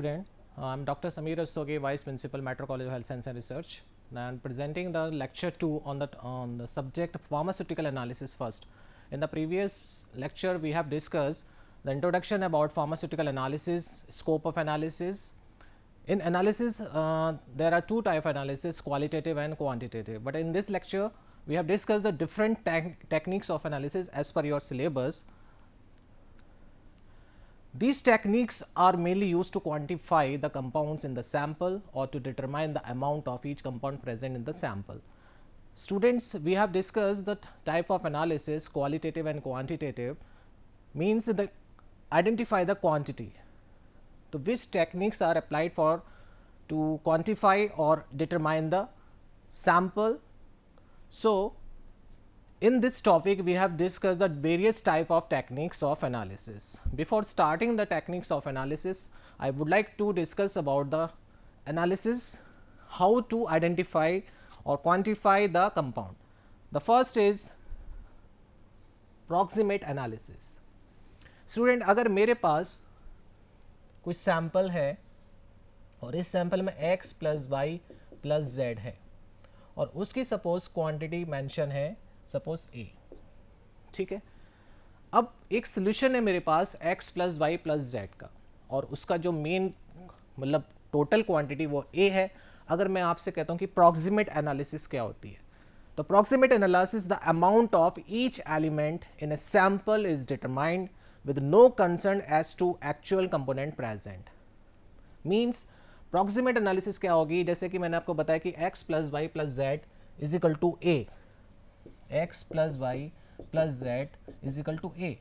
student. I'm Dr. Samir Rastogi, Vice Principal, Metro College of Health Science and Research. And I'm presenting the lecture 2 on the subject pharmaceutical analysis first. In the previous lecture, we have discussed the introduction about pharmaceutical analysis, scope of analysis. In analysis, there are two type of analysis, qualitative and quantitative. But in this lecture, we have discussed the different techniques of analysis as per your syllabus. These techniques are mainly used to quantify the compounds in the sample or to determine the amount of each compound present in the sample. Students, we have discussed the type of analysis, qualitative and quantitative, means the identify the quantity. So, which techniques are applied for to quantify or determine the sample. So, in this topic, we have discussed the various type of techniques of analysis. Before starting the techniques of analysis, I would like to discuss about the analysis, how to identify or quantify the compound. The first is proximate analysis. Student, अगर मेरे पास कुछ sample है और इस sample में x plus Y plus Z है और उसकी सपोज क्वांटिटी मेंशन है सपोज ए, ठीक है. अब एक सोल्यूशन है मेरे पास x plus Y plus Z का और उसका जो मेन मतलब टोटल क्वांटिटी वो ए है. अगर मैं आपसे कहता हूँ कि प्रॉक्सिमेट एनालिसिस क्या होती है, तो proximate analysis the amount of each element in a sample is determined with no concern as to actual component present. Means proximate analysis क्या होगी, जैसे कि मैंने आपको बताया कि x plus Y plus Z is equal to A, x plus Y plus Z is equal to A.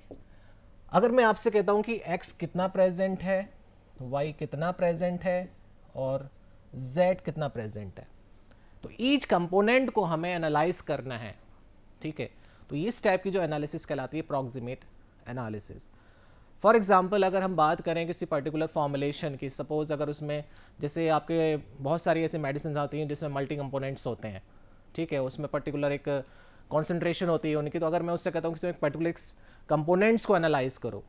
अगर मैं आपसे कहता हूँ कि x कितना प्रेजेंट है, y कितना प्रेजेंट है और z कितना प्रेजेंट है, तो ईच कंपोनेंट को हमें एनालाइज करना है, ठीक है. तो इस टाइप की जो एनालिसिस कहलाती है प्रॉक्सिमेट एनालिसिस. फॉर एग्जांपल अगर हम बात करें किसी पर्टिकुलर फॉर्मुलेशन की, सपोज अगर उसमें जैसे आपके बहुत सारी ऐसी मेडिसिन आती हैं जिसमें मल्टी कंपोनेंट्स होते हैं, ठीक है, उसमें पर्टिकुलर एक कॉन्सेंट्रेशन होती है उनकी. तो अगर मैं उससे कहता हूँ कि पर्टिकुलर कंपोनेंट्स को एनालाइज करो,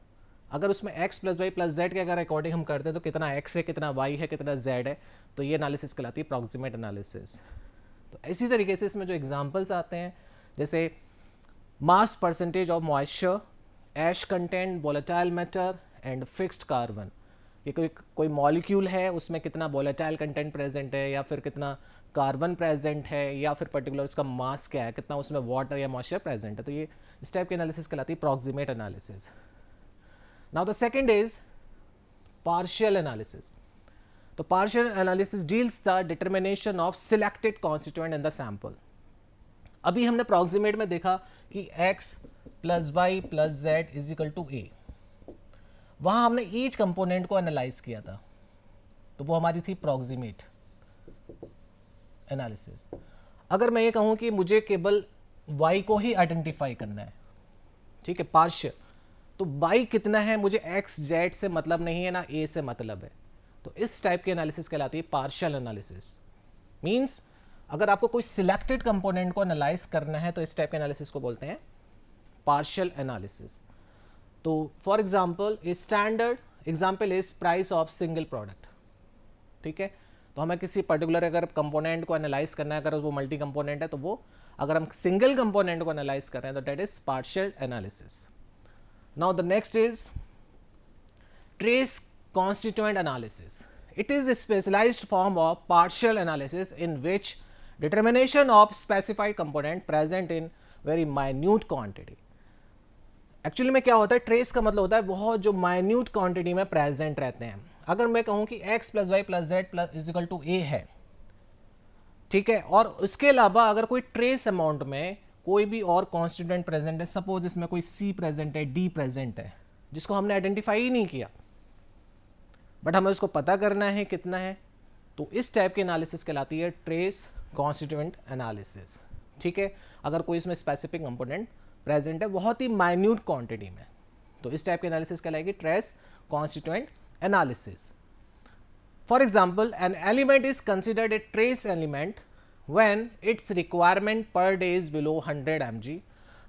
अगर उसमें x plus Y plus Z के अगर अकॉर्डिंग हम करते हैं तो कितना x है, कितना y है, कितना z है, तो ये एनालिसिस कहलाती है प्रॉक्सिमेट एनालिसिस. तो इसी तरीके से इसमें जो एग्जाम्पल्स आते हैं जैसे mass percentage of moisture, ash content, volatile matter and fixed carbon. ये कोई मॉलिक्यूल है उसमें कितना वोलेटाइल कंटेंट प्रेजेंट है या फिर कितना कार्बन प्रेजेंट है या फिर पर्टिकुलर उसका मास क्या है, कितना उसमें वाटर या मॉइस्चर प्रेजेंट है. तो ये इस टाइप की एनालिसिस कहलाती है proximate analysis. Now the second is partial analysis. तो partial analysis deals the determination of selected constituent in the sample. अभी हमने प्रॉक्सिमेट में देखा कि x plus Y plus Z is equal to A, वहां हमने ईच कंपोनेंट को analyse किया था, तो वो हमारी थी प्रॉक्सिमेट एनालिसिस. अगर मैं ये कहूं कि मुझे केवल y को ही आइडेंटिफाई करना है, ठीक है, पार्शियल, तो y कितना है मुझे x z से मतलब नहीं है ना a से मतलब है, तो इस टाइप की एनालिसिस कहलाती है पार्शियल एनालिसिस. मींस अगर आपको कोई सिलेक्टेड कंपोनेंट को एनालाइज करना है तो इस टाइप के एनालिसिस को बोलते हैं पार्शियल एनालिसिस. तो for example a standard example is price of single product, ठीक है. तो हमें किसी पर्टिकुलर अगर कंपोनेंट को एनालाइज करना है, अगर वो मल्टी कंपोनेंट है तो वो, अगर हम सिंगल कंपोनेंट को एनालाइज कर रहे हैं तो that is partial analysis. Now the next is trace constituent analysis. It is a specialized form of partial analysis in which determination of specified component present in very minute quantity. Actually में क्या होता है, trace का मतलब होता है बहुत जो माइन्यूट क्वांटिटी में प्रेजेंट रहते हैं. अगर मैं कहूं कि x plus Y plus Z plus is equal to A है, ठीक है, और उसके अलावा अगर कोई ट्रेस अमाउंट में कोई भी और कॉन्स्टिट्यूएंट प्रेजेंट है, सपोज इसमें कोई c प्रेजेंट है, d प्रेजेंट है, जिसको हमने आइडेंटिफाई ही नहीं किया बट हमें उसको पता करना है कितना है, तो इस टाइप की एनालिसिस कहलाती है ट्रेस कॉन्स्टिट्यूएंट एनालिसिस, ठीक है. अगर कोई इसमें स्पेसिफिक कंपोनेंट प्रेजेंट है बहुत ही माइन्यूट क्वांटिटी में, तो इस टाइप की एनालिसिस कहलाएगी trace constituent analysis. For example an element is considered a trace element when its requirement per day is below 100 mg.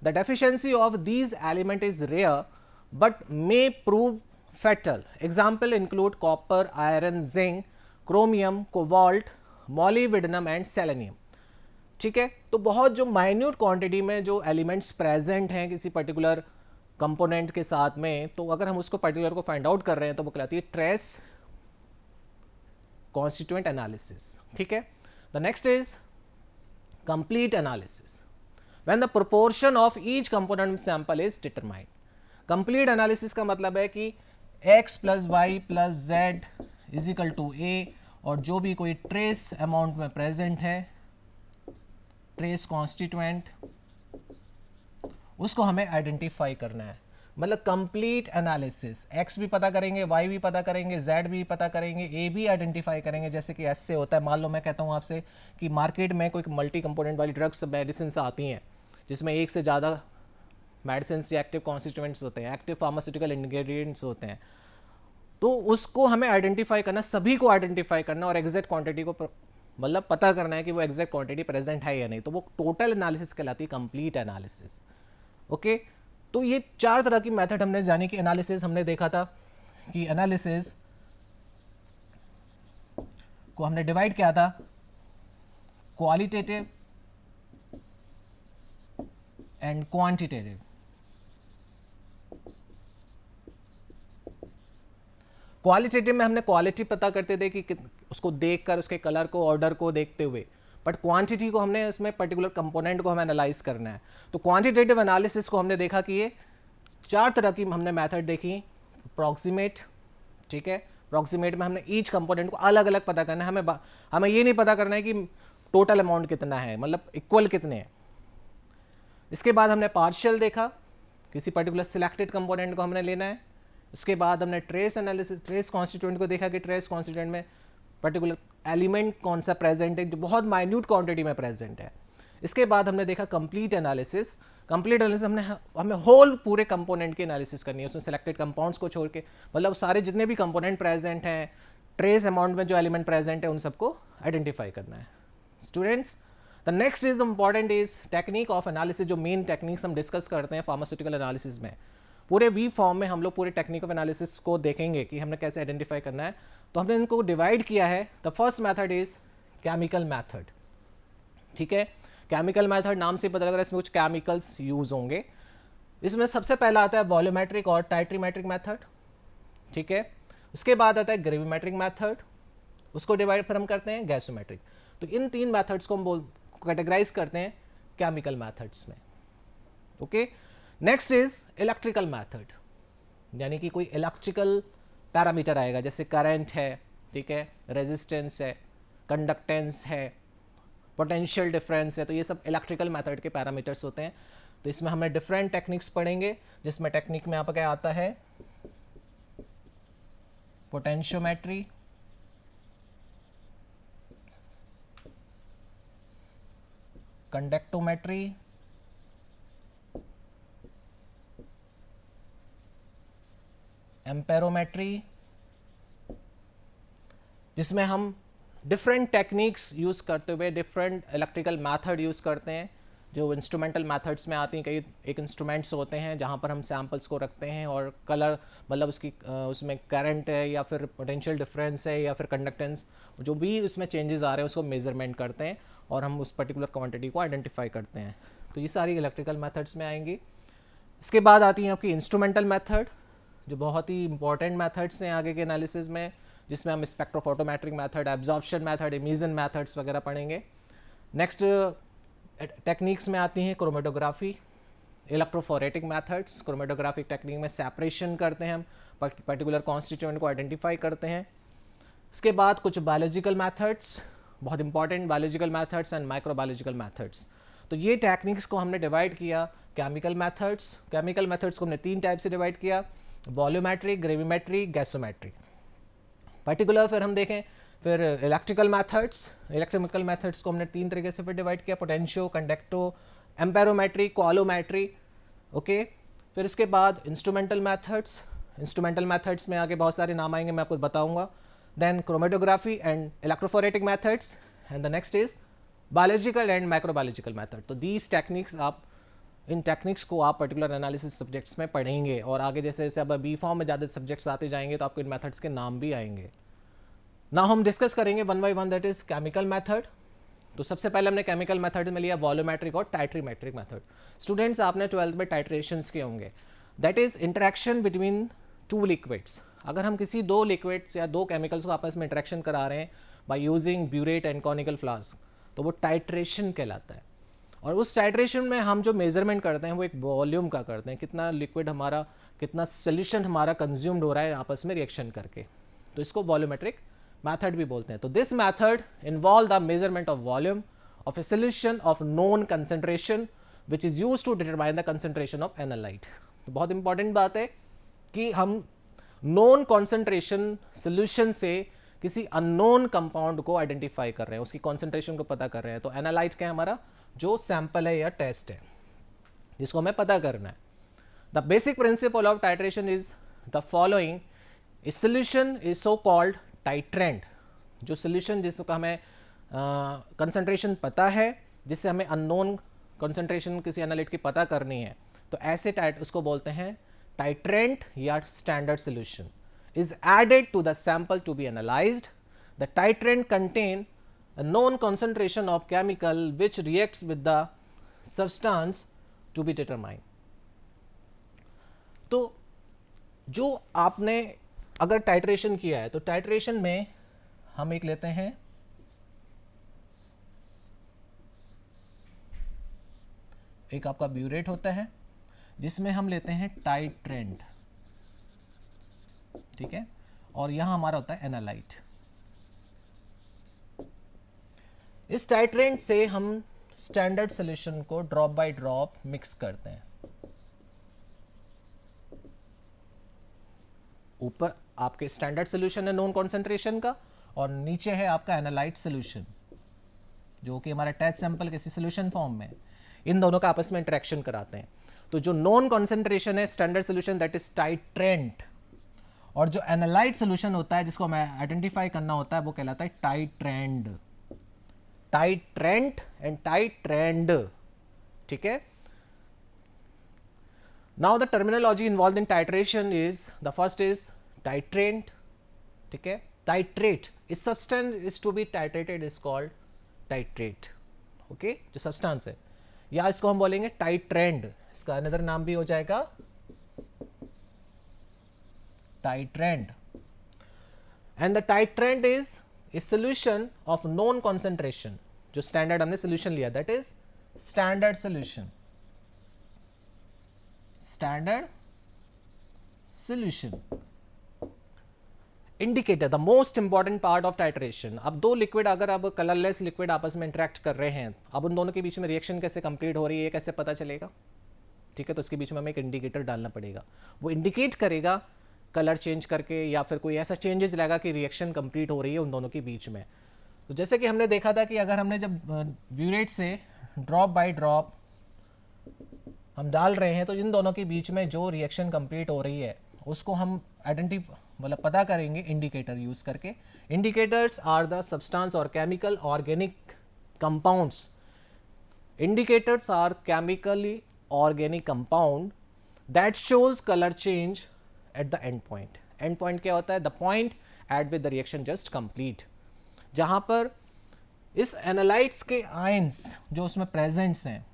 The deficiency of these element is rare but may prove fatal. Example include copper, iron, zinc, chromium, cobalt, molybdenum and selenium. ठीक है, तो बहुत जो minute quantity में जो elements present हैं किसी particular component के साथ में, तो अगर हम उसको पर्टिकुलर को फाइंड आउट कर रहे हैं तो वो कहलाती है ट्रेस कॉन्स्टिट्यूएंट एनालिसिस. ठीक है, the next is complete analysis when the proportion of each component sample is determined. Complete analysis का मतलब है कि x plus Y plus Z is equal to A, और जो भी कोई ट्रेस अमाउंट में प्रेजेंट है, ट्रेस कॉन्स्टिट्यूएंट, उसको हमें आइडेंटिफाई करना है. मतलब कंप्लीट एनालिसिस, x भी पता करेंगे, y भी पता करेंगे, z भी पता करेंगे, a भी आइडेंटिफाई करेंगे. जैसे कि ऐसे होता है, मान लो मैं कहता हूँ आपसे कि मार्केट में कोई मल्टी कंपोनेंट वाली ड्रग्स मेडिसिन आती हैं जिसमें एक से ज़्यादा मेडिसिन या एक्टिव कॉन्स्टिट्यूएंट्स होते हैं, एक्टिव फार्मास्यूटिकल इंग्रेडिएंट्स होते हैं, तो उसको हमें आइडेंटिफाई करना, सभी को आइडेंटिफाई करना और एग्जैक्ट क्वांटिटी को मतलब पता करना है कि वो एग्जैक्ट क्वांटिटी प्रेजेंट है या नहीं. तो वो टोटल एनालिसिस कहलाती है, कंप्लीट एनालिसिस. ओके, तो ये 4 तरह की मेथड हमने जानी कि एनालिसिस हमने देखा था कि एनालिसिस को हमने डिवाइड किया था क्वालिटेटिव एंड क्वांटिटेटिव. क्वालिटेटिव में हमने क्वालिटी पता करते थे कि उसको देखकर उसके कलर को, ऑर्डर को देखते हुए, बट क्वांटिटी को हमने उसमें पर्टिकुलर कंपोनेंट को हमें एनालाइज करना है. तो क्वांटिटेटिव एनालिसिस को हमने देखा कि ये 4 तरह की हमने मेथड देखी. अप्रॉक्सीमेट, ठीक है, अप्रॉक्सीमेट में हमने ईच कंपोनेंट को अलग अलग पता करना है. हमें ये नहीं पता करना है कि टोटल अमाउंट कितना है, मतलब इक्वल कितने हैं. इसके बाद हमने पार्शियल देखा, किसी पर्टिकुलर सिलेक्टेड कंपोनेंट को हमने लेना है. उसके बाद हमने ट्रेस एनालिसिस, ट्रेस कॉन्स्टिट्यूएंट को देखा कि ट्रेस कॉन्स्टिट्यूएंट में पर्टिकुलर एलिमेंट कौन सा प्रेजेंट है जो बहुत माइन्यूट क्वांटिटी में प्रेजेंट है. इसके बाद हमने देखा कंप्लीट एनालिसिस. कंप्लीट एनालिसिस हमें होल पूरे कंपोनेंट की एनालिसिस करनी है, उसमें सेलेक्टेड कंपाउंड्स को छोड़ के, मतलब सारे जितने भी कंपोनेंट प्रेजेंट हैं, ट्रेस अमाउंट में जो एलिमेंट प्रेजेंट है, उन सबको आइडेंटिफाई करना है. Students, the next is important is technique of analysis. जो मेन टेक्निक्स हम डिस्कस करते हैं फार्मास्यूटिकल एनालिसिस में, पूरे वी फॉर्म में हम लोग पूरे टेक्निक ऑफ एनालिसिस को देखेंगे कि हमने कैसे आइडेंटिफाई करना है. तो हमने इनको डिवाइड किया है. The first method is chemical method. ठीक है, केमिकल मेथड नाम से पता लग रहा है इसमें कुछ केमिकल्स यूज होंगे. इसमें सबसे पहला आता है वॉल्यूमेट्रिक और टाइट्रीमेट्रिक मेथड. ठीक है, उसके बाद आता है ग्रेविमेट्रिक मेथड, उसको डिवाइड फिर हम करते हैं गैसोमेट्रिक. तो इन 3 मेथड्स को हम कैटेगराइज करते हैं केमिकल मेथड्स में. Okay, next is electrical method, यानी कि कोई इलेक्ट्रिकल पैरामीटर आएगा, जैसे करंट है, ठीक है, रेजिस्टेंस है, कंडक्टेंस है, पोटेंशियल डिफरेंस है. तो ये सब इलेक्ट्रिकल मेथड के पैरामीटर्स होते हैं. तो इसमें हमें डिफरेंट टेक्निक्स पढ़ेंगे, जिसमें टेक्निक में आपका क्या आता है, पोटेंशियोमेट्री, कंडक्टोमेट्री, एम्पेरोमेट्री, जिसमें हम डिफरेंट टेक्निक्स यूज़ करते हुए डिफरेंट इलेक्ट्रिकल मेथड यूज़ करते हैं, जो इंस्ट्रूमेंटल मेथड्स में आती हैं. कई एक इंस्ट्रूमेंट्स होते हैं जहाँ पर हम सैम्पल्स को रखते हैं और कलर, मतलब उसमें करंट है या फिर पोटेंशियल डिफरेंस है या फिर कंडक्टेंस, जो भी उसमें चेंजेस आ रहे हैं उसको मेजरमेंट करते हैं और हम उस पर्टिकुलर क्वांटिटी को आइडेंटिफाई करते हैं. तो ये सारी इलेक्ट्रिकल मेथड्स में आएंगी. इसके बाद आती हैं आपकी इंस्ट्रूमेंटल मेथड, जो बहुत ही इंपॉर्टेंट मेथड्स हैं आगे के एनालिसिस में, जिसमें हम spectrophotometric method, absorption method, emission methods वगैरह पढ़ेंगे. नेक्स्ट टेक्निक्स में आती हैं chromatography, electrophoretic methods. Chromatographic technique में सेपरेशन करते हैं हम, पर्टिकुलर कॉन्स्टिट्यूएंट को आइडेंटिफाई करते हैं. इसके बाद कुछ बायोलॉजिकल मेथड्स, बहुत important biological methods and microbiological methods. तो ये टेक्निक्स को हमने डिवाइड किया. केमिकल मेथड्स, केमिकल मेथड्स को हमने 3 टाइप से डिवाइड किया, वॉल्यूमेट्रिक, ग्रेविमेट्रिक, गैसोमेट्रिक. पर्टिकुलर फिर हम देखें फिर इलेक्ट्रिकल मेथड्स. इलेक्ट्रिकल मेथड्स को हमने 3 तरीके से फिर डिवाइड किया, पोटेंशियो, कंडक्टो, एम्पेरोमेट्री, कॉलोमेट्री. ओके, फिर इसके बाद इंस्ट्रूमेंटल मेथड्स. इंस्ट्रूमेंटल मेथड्स में आगे बहुत सारे नाम आएंगे, मैं आपको बताऊंगा. Then chromatography and electrophoretic methods, and the next is biological and microbiological method. तो दीज टेक्निक्स आप इन टेक्निक्स को आप पर्टिकुलर एनालिसिस सब्जेक्ट्स में पढ़ेंगे, और आगे जैसे जैसे अब बी फॉर्म में ज़्यादा सब्जेक्ट्स आते जाएंगे तो आपको इन मेथड्स के नाम भी आएंगे। ना हम डिस्कस करेंगे one by one, that is chemical method. तो सबसे पहले हमने केमिकल मेथड में लिया वॉल्यूमेट्रिक और टाइट्रीमेट्रिक मेथड। स्टूडेंट्स आपने 12th में टाइट्रेशंस किए होंगे, that is interaction between two liquids. अगर हम किसी दो लिक्विड्स या दो केमिकल्स को आपस में इंटरेक्शन करा रहे हैं by using burette and conical flask, तो वो टाइट्रेशन कहलाता है। और उस टाइट्रेशन में हम जो मेजरमेंट करते हैं वो एक वॉल्यूम का करते हैं, कितना लिक्विड हमारा, कितना सोल्यूशन हमारा कंज्यूम्ड हो रहा है आपस में रिएक्शन करके, तो इसको वॉल्यूमेट्रिक मेथड भी बोलते हैं। तो this method involve the measurement of volume of a solution of known concentration which is use to determine the concentration of analyte. तो बहुत इंपॉर्टेंट बात है कि हम नोन कॉन्सेंट्रेशन सोल्यूशन से किसी अननोन कंपाउंड को आइडेंटिफाई कर रहे हैं, उसकी कॉन्सेंट्रेशन को पता कर रहे हैं। तो एनालाइट क्या है, हमारा जो सैंपल है या टेस्ट है जिसको हमें पता करना है। The basic principle of titration is the following, a solution is so called titrant. जो सोल्यूशन जिसका हमें कंसंट्रेशन पता है, जिससे हमें अननोन कंसंट्रेशन किसी एनालिट की पता करनी है, तो ऐसे उसको बोलते हैं टाइट्रेंट या standard solution. Is added to the sample to be analysed. The titrant contain a known concentration of chemical which reacts with the substance to be determined। तो जो आपने अगर टाइट्रेशन किया है, तो टाइट्रेशन में हम एक लेते हैं एक आपका ब्यूरेट होता है जिसमें हम लेते हैं टाइट्रेंट, ठीक है, और यहां हमारा होता है एनालाइट। इस टाइट्रेंट से हम स्टैंडर्ड सॉल्यूशन को ड्रॉप बाय ड्रॉप मिक्स करते हैं। ऊपर आपके स्टैंडर्ड सॉल्यूशन है नोन कॉन्सेंट्रेशन का, और नीचे है आपका एनालाइट सॉल्यूशन जो कि हमारा टेस्ट सैंपल किसी सॉल्यूशन फॉर्म में, इन दोनों का आपस में इंटरेक्शन कराते हैं। तो जो नॉन कॉन्सेंट्रेशन है standard solution, that is titrant, और जो एनालाइट सॉल्यूशन होता है जिसको हमें आइडेंटिफाई करना होता है वो कहलाता है टाइट्रेंड। टाइट्रेंट एंड टाइट्रेंड, ठीक है। Now the terminology involve in titration is, the first is titrant, ठीक है। Titrate is substance is to be titrated is called titrate, okay, जो सब्सटेंस है, या इसको हम बोलेंगे टाइट्रेंड, इसका अनदर नाम भी हो जाएगा titrand. And the titrand is a solution of known concentration, जो स्टैंडर्ड हमने सॉल्यूशन लिया, that is standard solution, standard solution. Indicator, the most important part of titration. अब दो लिक्विड, अगर अब कलरलेस लिक्विड आपस में इंटरेक्ट कर रहे हैं, अब उन दोनों के बीच में रिएक्शन कैसे कंप्लीट हो रही है, ये कैसे पता चलेगा, ठीक है। तो इसके बीच में हमें एक इंडिकेटर डालना पड़ेगा, वो इंडिकेट करेगा कलर चेंज करके, या फिर कोई ऐसा चेंजेस लाएगा कि रिएक्शन कंप्लीट हो रही है उन दोनों के बीच में। तो जैसे कि हमने देखा था कि अगर हमने जब ब्यूरेट से ड्रॉप बाय ड्रॉप हम डाल रहे हैं, तो इन दोनों के बीच में जो रिएक्शन कंप्लीट हो रही है उसको हम मतलब पता करेंगे इंडिकेटर यूज करके। इंडिकेटर्स आर द सब्सटेंस और chemical organic compounds. Indicators are chemically organic compound that shows colour change at the end point. End point क्या होता है, the point at with the reaction just complete, जहां पर इस एनालाइट्स के ions जो उसमें प्रेजेंट्स हैं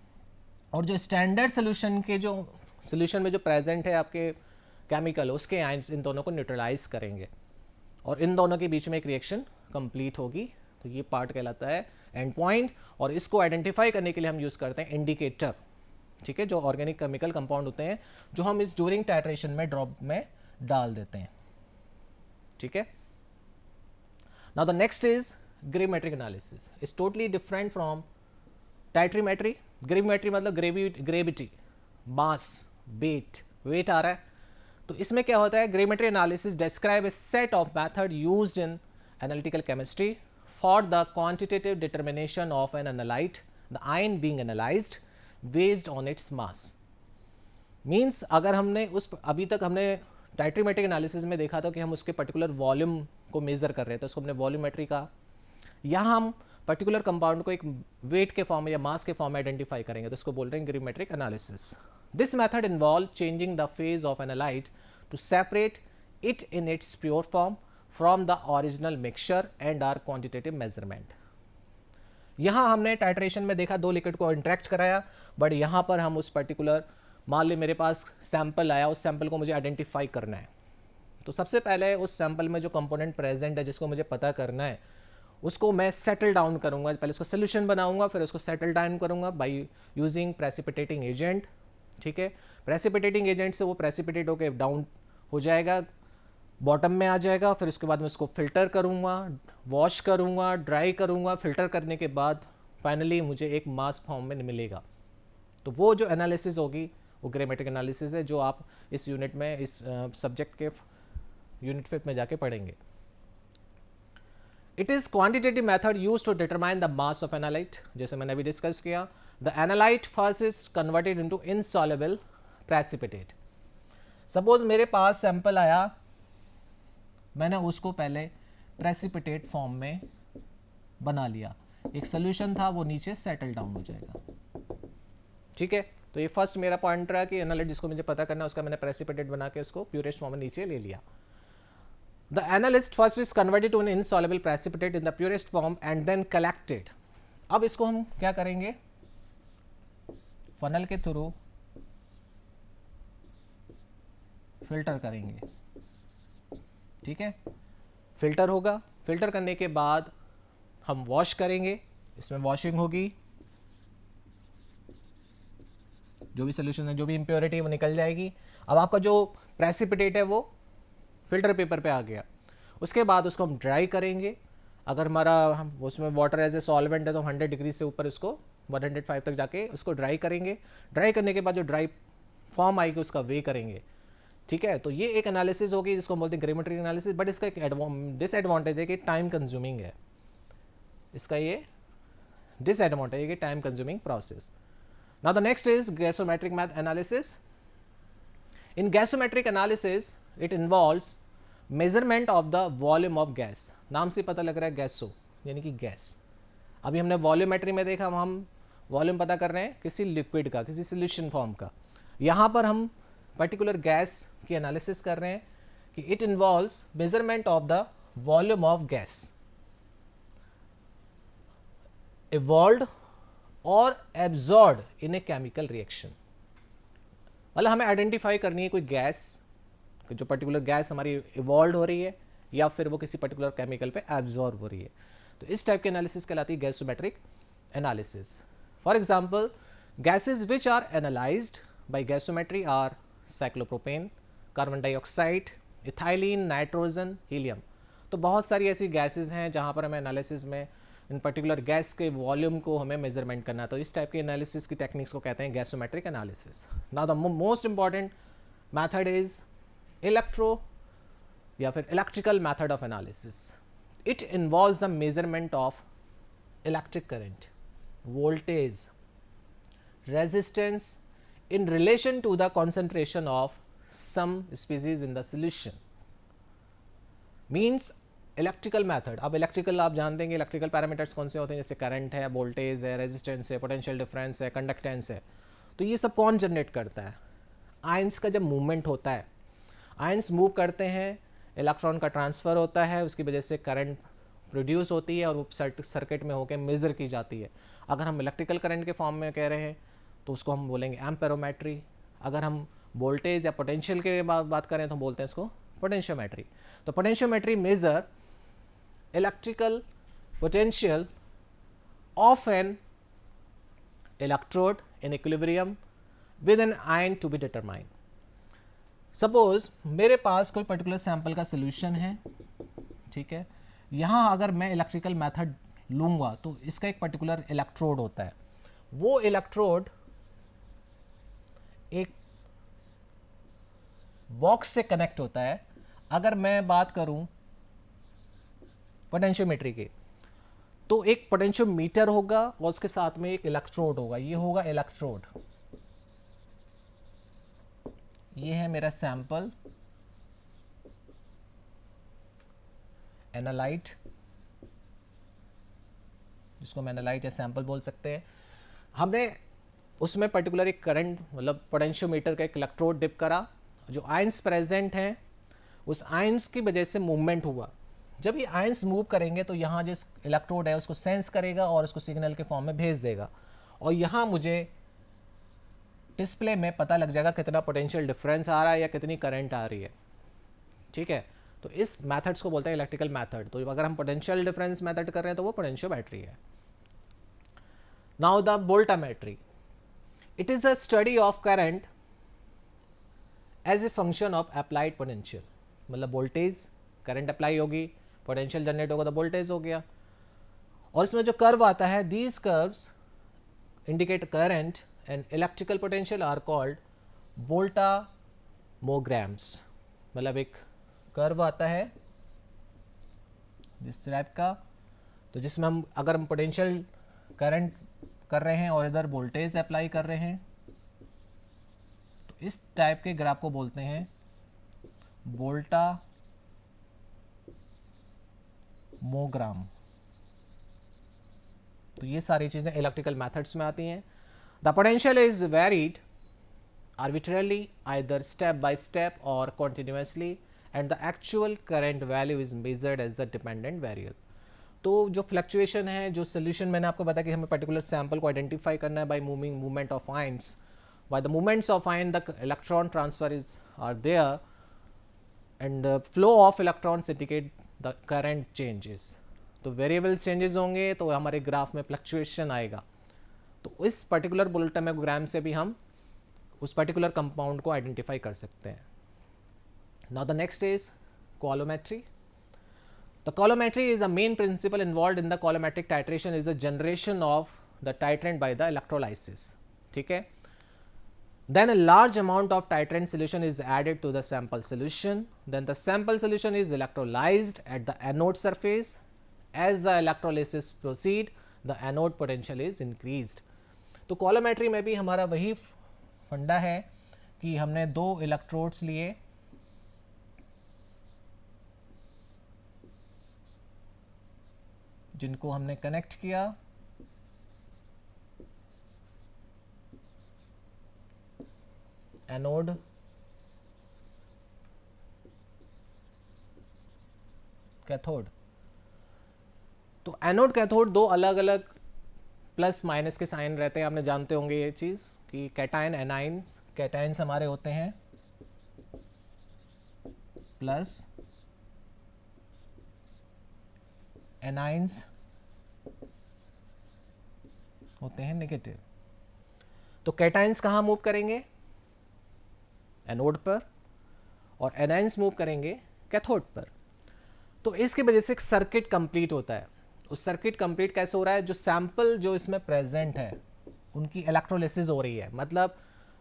और जो स्टैंडर्ड सोल्यूशन के जो सोल्यूशन में जो प्रेजेंट है आपके केमिकल, उसके आयंस इन दोनों को न्यूट्रलाइज करेंगे और इन दोनों के बीच में एक रिएक्शन कंप्लीट होगी। तो ये पार्ट कहलाता है एंड पॉइंट, और इसको आइडेंटिफाई करने के लिए हम यूज करते हैं इंडिकेटर, ठीक है, जो ऑर्गेनिक केमिकल कंपाउंड होते हैं जो हम इस ड्यूरिंग टाइट्रेशन में ड्रॉप में डाल देते हैं, ठीक है। Now the next is gravimetric analysis, is totally different from titrimetry. Gravimetry मतलब ग्रेविटी, मास, वेट आ रहा है। तो इसमें क्या होता है, gravimetry analysis describe a set of method used in analytical chemistry for the quantitative determination of an analyte, the ion being analysed based on its mass. Means अगर हमने अभी तक हमने टाइट्रीमेट्रिक एनालिसिस में देखा था कि हम उसके पर्टिकुलर वॉल्यूम को मेजर कर रहे थे, तो उसको हमने वॉल्यूमेट्री कहा। यहाँ हम पर्टिकुलर कंपाउंड को एक वेट के फॉर्म में या मास के फॉर्म में आइडेंटिफाई करेंगे, तो इसको बोल रहे हैं gravimetric analysis. This method involve changing the phase of analyte to separate it in its pure form from the original mixture and our quantitative measurement. यहाँ हमने टाइट्रेशन में देखा दो लिक्विड को इंटरेक्ट कराया, बट यहाँ पर हम उस पर्टिकुलर, मान ली मेरे पास सैंपल आया, उस सैंपल को मुझे आइडेंटिफाई करना है. तो सबसे पहले उस सैंपल में जो कंपोनेंट प्रेजेंट है जिसको मुझे पता करना है उसको मैं सेटल डाउन करूँगा. पहले उसको सोल्यूशन बनाऊँगा, फिर उसको सेटल डाउन करूँगा बाई यूजिंग प्रेसिपिटेटिंग एजेंट. ठीक है, प्रेसिपिटेटिंग एजेंट से वो प्रेसिपिटेट होकर डाउन हो जाएगा, बॉटम में आ जाएगा. फिर उसके बाद मैं उसको फिल्टर करूँगा, वॉश करूँगा, ड्राई करूँगा. फिल्टर करने के बाद फाइनली मुझे एक मास फॉर्म में मिलेगा. तो वो जो एनालिसिस होगी वो ग्रेविमेट्रिक एनालिसिस है, जो आप इस यूनिट में, इस सब्जेक्ट के यूनिट 5 में जाके पढ़ेंगे. It is quantitative method use to determine the mass of analyte. जैसे मैंने अभी डिस्कस किया, the analyte first is converted into insoluble precipitate. Suppose मेरे पास सैंपल आया, मैंने उसको पहले प्रेसिपिटेट फॉर्म में बना लिया, एक सोल्यूशन था वो नीचे सेटल डाउन हो जाएगा. ठीक है, तो ये फर्स्ट मेरा पॉइंट रहा कि एनालाइट जिसको मुझे पता करना है उसका मैंने प्रेसिपिटेट बना के उसको प्योरेस्ट फॉर्म में नीचे ले लिया. The analyst first is converted to an insoluble precipitate in the purest form and then collected. अब इसको हम क्या करेंगे, फनल के थ्रू फिल्टर करेंगे. ठीक है, फिल्टर होगा, फिल्टर करने के बाद हम वॉश करेंगे, इसमें वॉशिंग होगी, जो भी सोल्यूशन है, जो भी इम्प्योरिटी है वो निकल जाएगी. अब आपका जो प्रेसिपिटेट है वो फिल्टर पेपर पे आ गया. उसके बाद उसको हम ड्राई करेंगे. अगर हमारा हम उसमें वाटर एज ए सॉल्वेंट है तो 100 डिग्री से ऊपर उसको 105 तक जाके उसको ड्राई करेंगे. ड्राई करने के बाद जो ड्राई फॉर्म आएगी उसका वे करेंगे. ठीक है, तो ये एक एनालिसिस होगी जिसको हम बोलते हैं ग्रेविमेट्रिक एनालिसिस. बट इसका एक डिसएडवांटेज है कि टाइम कंज्यूमिंग है. इसका ये डिसएडवांटेज है कि time consuming process. Now the next is gasometric math analysis. In gasometric analysis it involves measurement of the volume of gas. नाम से पता लग रहा है गैसो यानी कि गैस. अभी हमने वॉल्यूमेट्री में देखा, हम वॉल्यूम पता कर रहे हैं किसी लिक्विड का, किसी सोल्यूशन फॉर्म का. यहाँ पर हम पर्टिकुलर गैस की एनालिसिस कर रहे हैं कि it involves measurement of the volume of gas evolved और absorbed in a chemical reaction. मतलब हमें आइडेंटिफाई करनी है कोई गैस, जो पर्टिकुलर गैस हमारी इवॉल्व हो रही है या फिर वो किसी पर्टिकुलर केमिकल पे एब्जॉर्ब हो रही है. तो इस टाइप की एनालिसिस कहलाती है gasometric analysis. For example, gases which are analysed by gasometry are cyclopropane, carbon dioxide, ethylene, nitrogen, helium. तो बहुत सारी ऐसी गैसेस हैं जहाँ पर हमें एनालिसिस में इन पर्टिकुलर गैस के वॉल्यूम को हमें मेजरमेंट करना है. तो इस टाइप के एनालिसिस की टेक्निक्स को कहते हैं gasometric analysis. Now the most important method is electro या फिर electrical method of analysis. It involves the measurement of electric current, voltage, resistance in relation to the concentration of some species in the solution. Means electrical method. अब electrical आप जानते हैं कि electrical parameters कौन से होते हैं, जैसे करंट है, वोल्टेज है, रेजिस्टेंस है, पोटेंशियल डिफरेंस है, कंडक्टेंस है. तो ये सब कौन जनरेट करता है? आयंस का जब मूवमेंट होता है, आयंस मूव करते हैं, इलेक्ट्रॉन का ट्रांसफ़र होता है, उसकी वजह से करंट प्रोड्यूस होती है और वो सर्किट में होकर मेज़र की जाती है. अगर हम इलेक्ट्रिकल करंट के फॉर्म में कह रहे हैं तो उसको हम बोलेंगे एम्पेरोमेट्री. अगर हम वोल्टेज या पोटेंशियल के बात करें तो बोलते हैं इसको पोटेंशियोमेट्री. तो potentiometry measure electrical potential of an electrode in equilibrium with an ion to be determine. Suppose मेरे पास कोई पर्टिकुलर सैंपल का सोल्यूशन है. ठीक है, यहाँ अगर मैं इलेक्ट्रिकल मेथड लूँगा तो इसका एक पर्टिकुलर इलेक्ट्रोड होता है. वो इलेक्ट्रोड एक बॉक्स से कनेक्ट होता है. अगर मैं बात करूं पोटेंशियोमीटर की, तो एक पोटेंशियोमीटर होगा और उसके साथ में एक इलेक्ट्रोड होगा. ये होगा इलेक्ट्रोड. ये है मेरा सैंपल एनालाइट जिसको हम एनालाइट या सैंपल बोल सकते हैं। हमने उसमें पर्टिकुलर एक करंट मतलब पोटेंशियोमीटर का एक इलेक्ट्रोड डिप करा, जो आयंस प्रेजेंट हैं उस आयंस की वजह से मूवमेंट हुआ। जब ये आयंस मूव करेंगे तो यहाँ जो इलेक्ट्रोड है उसको सेंस करेगा और उसको सिग्नल के फॉर्म में भेज देगा, और यहाँ मुझे डिस्प्ले में पता लग जाएगा कितना पोटेंशियल डिफरेंस आ रहा है या कितनी करंट आ रही है। ठीक है, तो इस मेथड्स को बोलते हैं इलेक्ट्रिकल मेथड। तो अगर हम पोटेंशियल डिफरेंस मेथड कर रहे हैं तो वो पोटेंशियोमेट्री है। Now the voltammetry, it is the study of current as a function of applied potential. मतलब वोल्टेज, करंट अप्लाई होगी, पोटेंशियल जनरेट होगा तो वोल्टेज हो गया। और इसमें जो कर्व आता है, these curves indicate current and electrical potential are called voltammograms. मतलब एक कर्व आता है जिस टाइप का, तो जिसमें हम अगर हम पोटेंशियल करंट कर रहे हैं और इधर वोल्टेज अप्लाई कर रहे हैं तो इस टाइप के ग्राफ को बोलते हैं वोल्टामोग्राम। तो ये सारी चीजें इलेक्ट्रिकल मेथड्स में आती हैं। The potential is varied arbitrarily either step by step or continuously and the actual current value is measured as the dependent variable। तो जो फ्लक्चुएशन है, जो सोल्यूशन मैंने आपको बताया कि हमें पर्टिकुलर सैंपल को आइडेंटिफाई करना है by movement of ions, by the movements of ion the electron transfer is are there and flow of electrons indicate the current changes. तो वेरिएबल चेंजेस होंगे तो हमारे ग्राफ में फ्लक्चुएशन आएगा। तो इस पर्टिकुलर वोल्टामोग्राम से भी हम उस पर्टिकुलर कंपाउंड को आइडेंटिफाई कर सकते हैं। Now the next is coulometry. The coulometry is the main principle involve in the coulometric titration is the generation of the titrant by the electrolysis. ठीक है, then a large amount of titrant solution is added to the sample solution, then the sample solution is electrolyzed at the anode surface. As the electrolysis proceed the anode potential is increased। तो कॉलोमेट्री में भी हमारा वही फंडा है कि हमने दो इलेक्ट्रोड्स लिए, जिनको हमने कनेक्ट किया, एनोड कैथोड। तो एनोड कैथोड दो अलग अलग प्लस माइनस के साइन रहते हैं, आपने जानते होंगे ये चीज कि कैटायन एनाइंस, कैटायंस हमारे होते हैं प्लस, एनाइंस होते हैं नेगेटिव। तो कैटायंस कहाँ मूव करेंगे? एनोड पर, और एनायंस मूव करेंगे कैथोड पर। तो इसकी वजह से एक सर्किट कंप्लीट होता है। उस सर्किट कंप्लीट कैसे हो रहा है? जो सैंपल जो इसमें प्रेजेंट है उनकी इलेक्ट्रोलिसिस हो रही है, मतलब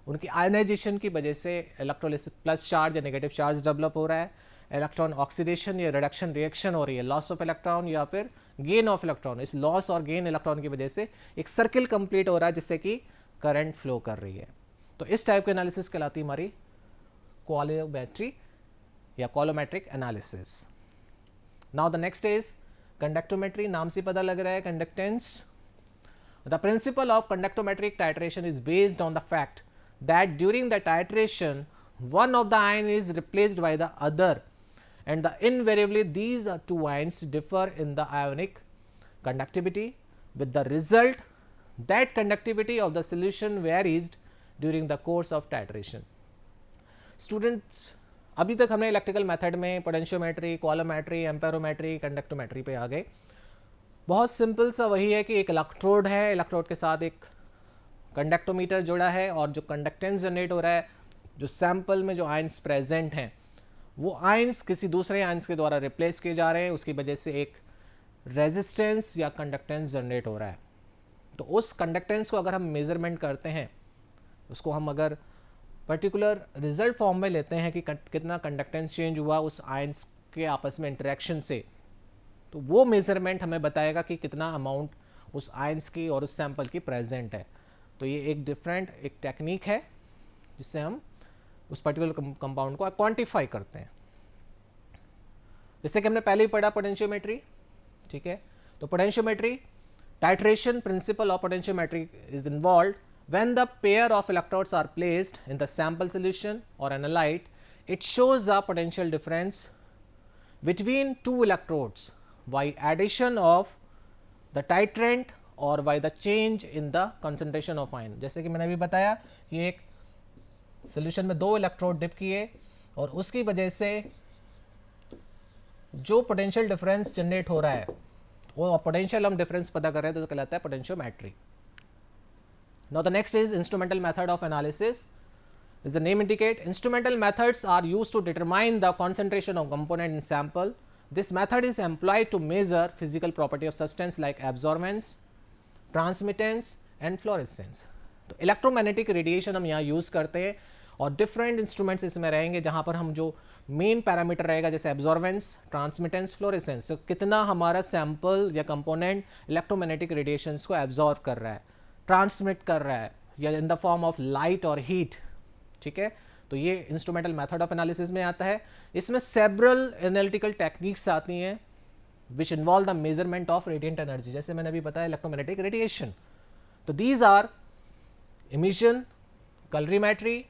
उनकी आयनाइजेशन की वजह से इलेक्ट्रोलिसिस, प्लस चार्ज या नेगेटिव चार्ज डेवलप हो रहा है, इलेक्ट्रॉन ऑक्सीडेशन या रिडक्शन रिएक्शन हो रही है, लॉस ऑफ इलेक्ट्रॉन या फिर गेन ऑफ इलेक्ट्रॉन। इस लॉस और गेन इलेक्ट्रॉन की वजह से एक सर्किल कंप्लीट हो रहा है जिससे कि करंट फ्लो कर रही है। तो इस टाइप के एनालिसिस कहलाती है हमारी कॉलोमेट्री या coulometric analysis. Now the next is conductometry. नाम से पता लग रहा है conductance. The principle of conductometric titration is based on the fact that during the titration one of the ion is replaced by the other and invariably these two ions differ in the ionic conductivity, with the result that conductivity of the solution varies during the course of titration। Students, अभी तक हमने electrical method में potentiometry, कॉलोमेट्री, एम्पेरोमेट्री, कंडक्टोमेट्री पे आ गए। बहुत simple सा वही है कि एक इलेक्ट्रोड है, इलेक्ट्रोड के साथ एक कंडक्टोमीटर जुड़ा है और जो कंडक्टेंस जनरेट हो रहा है, जो सैंपल में जो आयंस प्रेजेंट हैं वो आयंस किसी दूसरे आयंस के द्वारा रिप्लेस किए जा रहे हैं, उसकी वजह से एक रेजिस्टेंस या कंडक्टेंस जनरेट हो रहा है। तो उस कंडक्टेंस को अगर हम मेजरमेंट करते हैं, उसको हम अगर पर्टिकुलर रिजल्ट फॉर्म में लेते हैं कि कितना कंडक्टेंस चेंज हुआ उस आयंस के आपस में इंटरेक्शन से, तो वो मेजरमेंट हमें बताएगा कि कितना अमाउंट उस आयंस की और उस सैंपल की प्रेजेंट है। तो ये एक डिफरेंट एक टेक्निक है जिससे हम उस पर्टिकुलर कंपाउंड को क्वांटिफाई करते हैं। जैसे कि हमने पहले ही पढ़ा पोटेंशियोमेट्री, ठीक है। तो potentiometry titration principle of potentiometry is involved. When the pair of electrodes are placed in the sample solution or analyte, it shows the potential difference between two electrodes by addition of the titrant और by the change in the concentration of ion. जैसे कि मैंने अभी बताया कि एक solution में दो इलेक्ट्रोड डिप किए और उसकी वजह से जो पोटेंशियल डिफरेंस जनरेट हो रहा है वो पोटेंशियल हम डिफरेंस पता कर रहे हैं तो कहलाता है potentiometry. Now the next is instrumental method of analysis. As the name indicate, instrumental methods are used to determine the concentration of component in sample. This method is employed to measure physical property of substance like absorbance, transmittance and fluorescence. तो electromagnetic radiation हम यहाँ use करते हैं और different instruments इसमें रहेंगे जहाँ पर हम जो मेन पैरामीटर रहेगा जैसे एब्जॉर्बेंस, ट्रांसमिटेंस, फ्लोरेसेंस, तो कितना हमारा सैंपल या कंपोनेंट इलेक्ट्रोमैग्नेटिक रेडिएशंस को एब्जॉर्व कर रहा है, ट्रांसमिट कर रहा है या in the form of light और हीट. ठीक है, तो ये इंस्ट्रूमेंटल मेथड ऑफ एनालिसिस में आता है. इसमें सेवरल एनालिटिकल टेक्निक्स आती हैं which involve the measurement of radiant energy. जैसे मैंने अभी बताया इलेक्ट्रोमैग्नेटिक रेडिएशन, तो these are emission, colorimetry,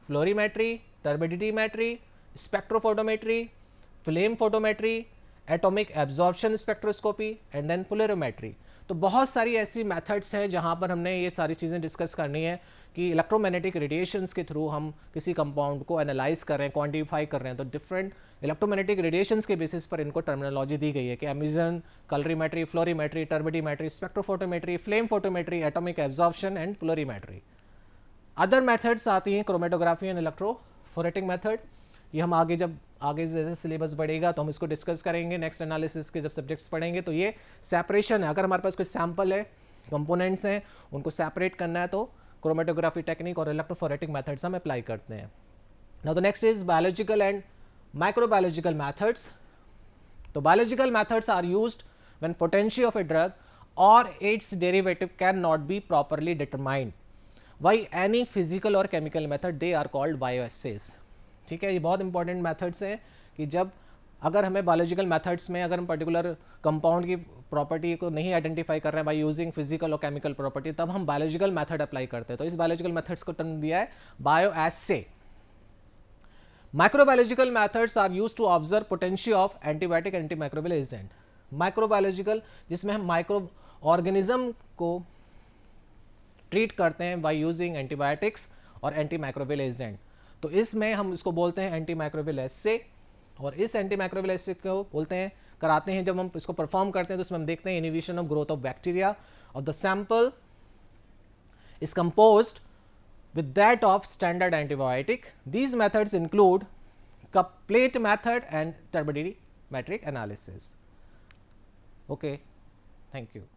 fluorimetry, turbidimetry, spectrophotometry, flame photometry, atomic absorption spectroscopy and then polarimetry. तो बहुत सारी ऐसी मेथड्स हैं जहाँ पर हमने ये सारी चीज़ें डिस्कस करनी है कि इलेक्ट्रोमैग्नेटिक रेडिएशंस के थ्रू हम किसी कंपाउंड को एनालाइज कर रहे हैं, क्वांटिफाई कर रहे हैं. तो डिफरेंट इलेक्ट्रोमैग्नेटिक रेडिएशंस के बेसिस पर इनको टर्मिनोलॉजी दी गई है कि emission, colorimetry, fluorimetry, turbidimetry, spectrophotometry, flame photometry, atomic absorption and polarimetry. Other methods आती हैं क्रोमेटोग्राफी एंड इलेक्ट्रोफोरेटिक मेथड. ये हम आगे जब आगे जैसे सिलेबस बढ़ेगा तो हम इसको डिस्कस करेंगे नेक्स्ट एनालिसिस के जब सब्जेक्ट्स पढ़ेंगे. तो ये सेपरेशन है, अगर हमारे पास कोई सैम्पल है, कंपोनेंट्स हैं, उनको सेपरेट करना है तो क्रोमेटोग्राफी टेक्निक और इलेक्ट्रोफोरेटिक मेथड्स हम अप्लाई करते हैं. Now the next is biological and microbiological methods. तो biological methods are used when potential of a drug और its derivative can not be properly determined by any physical और chemical method, they are called bioassays. ठीक है, ये बहुत important methods हैं कि जब अगर हमें बायोलॉजिकल मेथड्स में अगर हम पर्टिकुलर कंपाउंड की प्रॉपर्टी को नहीं आइडेंटिफाई कर रहे हैं बाय यूजिंग फिजिकल और केमिकल प्रॉपर्टी, तब हम बायोलॉजिकल मेथड अप्लाई करते हैं. तो इस बायोलॉजिकल मेथड्स को टर्म दिया है bioassay. Microbiological methods are used to observe potential of antibiotic antimicrobial agent. Microbiological जिसमें हम माइक्रो ऑर्गेनिज्म को ट्रीट करते हैं बाय यूजिंग एंटीबायोटिक्स और एंटीमाइक्रोबियल एजेंट. तो इसमें हम इसको बोलते हैं एंटीमाइक्रोबियल एसे, और इस एंटीमाइक्रोबियल एसे को बोलते हैं कराते हैं जब हम इसको परफॉर्म करते हैं तो उसमें हम देखते हैं inhibition of growth of bacteria और the sample is composed with that of standard antibiotic. These methods include couplet method and turbidimetric analysis. Okay, thank you.